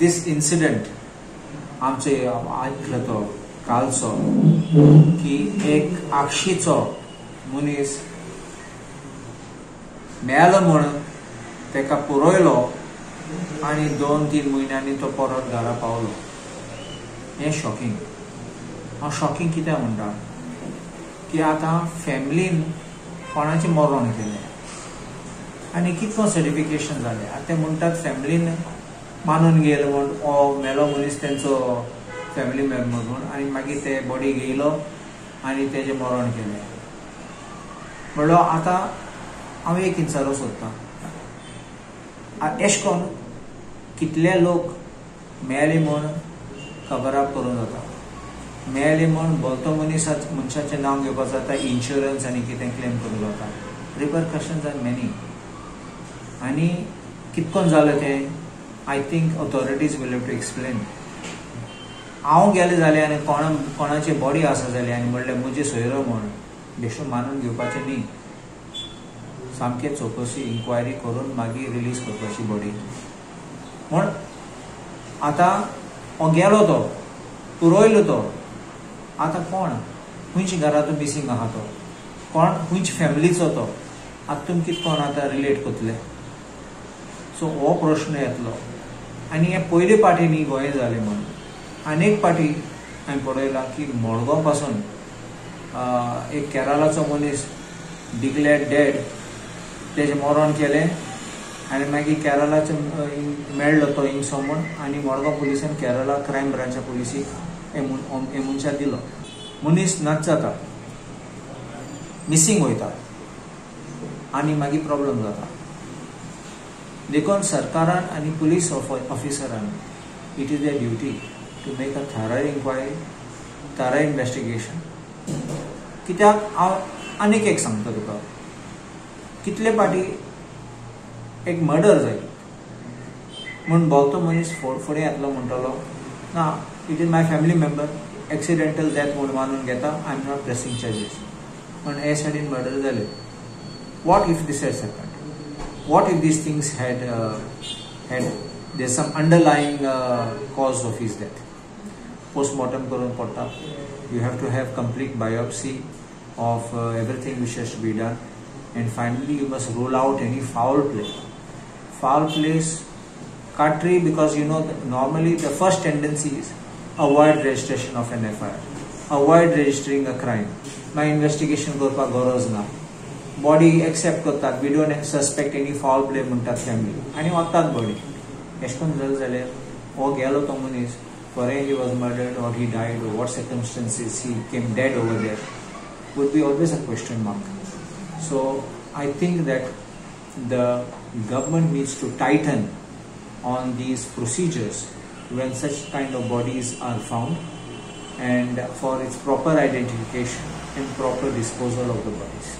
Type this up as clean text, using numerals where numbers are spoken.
This incident आमचे आयकलो तो कालचो की एक आक्षीचो मनीस मेलो म्हणून तेका पुरयलो आनी 2-3 म्हयन्यांनी तो परत घरा पावलो. हें शॉकिंग. हांव शॉकिंग कित्याक म्हणटा की आतां फॅमिलीन कोणाचें मरण केलें आनी कितको सर्टिफिकेशन जालें. आतां ते म्हणटात फॅमिलीन मानून गेलो म्हूण हो मेलो मनीस तेंचो फॅमिली मेंबर म्हूण आनी मागीर ते बॉडी घेयलो आनी तेजें मरण केलें. म्हणलो आतां हांव एक विचारूंक सोदतां, एश कोन्न कितले लोक मेले म्हूण खबर अप करूं जाता, मेले म्हूण भलतो मनशाचें नांव घेवपाक जाता, इन्शुरन्स आनी कितें क्लेम करूं जाता. Repercussions are many. आनी कितकोन जालें तें I think authorities will have to explain. हांव गेलें जालें आनी कोणाची बॉडी आसा जाली आनी म्हणलें म्हजी सोयरो म्हूण बेश्टो मानून घेवपाचें न्ही. सामकें चवकशी इन्क्वायरी करून मागीर रिलीज करपाची बॉडी. म्हूण आतां हो गेलो तो पुरोयलो तो आतां कोण खंयच्या घरांतून मिसींग आहा तो कोण खंयच्या फॅमिलीचो तो आतां तुमी कितकोन आतां रिलेट करतले. सो हो प्रश्न येतलो. आनी हे पयले पाटी न्ही गोंय जालें म्हणून आनेक पाटी हांवें पळयलां की मडगांव पासून एक केरळाचो मनीस डिक्लेअर्ड डेड, तेजें मरण केलें आनी मागीर केरळाचो मेळ्ळो तो हिंगसो म्हूण आनी मडगांव पुलिसान केरळा क्रायम ब्रांचा पुलिसीक हे मनशाक दिलो. मनीस नाच जाता, मिसींग वयता आनी मागीर प्रॉब्लेम जाता. देखून सरकारान आनी पुलीस ऑफिसरान it is their duty to make a thorough inquiry, thorough investigation. कित्याक हांव आनीक एक सांगता तुका, कितले पाटी एक मर्डर जाली म्हूण भोवतो मनीस फुडें येतलो म्हणटलो ना it is my family member, accidental death म्हूण मानून घेता, I am not pressing charges. पण हे सायडीन मर्डर जाले. What if this has happened? What if these things had there's some underlying cause of his death? Postmortem करून पडटा. You have to have complete biopsy of everything which has to be done, and finally you must rule out any foul play. Foul plays country, because you know normally the first tendency is avoid registration of an FIR, avoid registering a crime. My investigation करपाक गरज ना. Body accept करतात, we don't suspect any foul play म्हणटात family आनी वतात body. अशें करून जालें जाल्यार हो गेलो तो मनीस, फॉर ही वॉज मर्डर्ड और he died, what circumstances he came dead over there, would be always a question mark. So I think that the government needs to tighten on these procedures when such kind of bodies are found and for its proper identification and proper disposal of the bodies.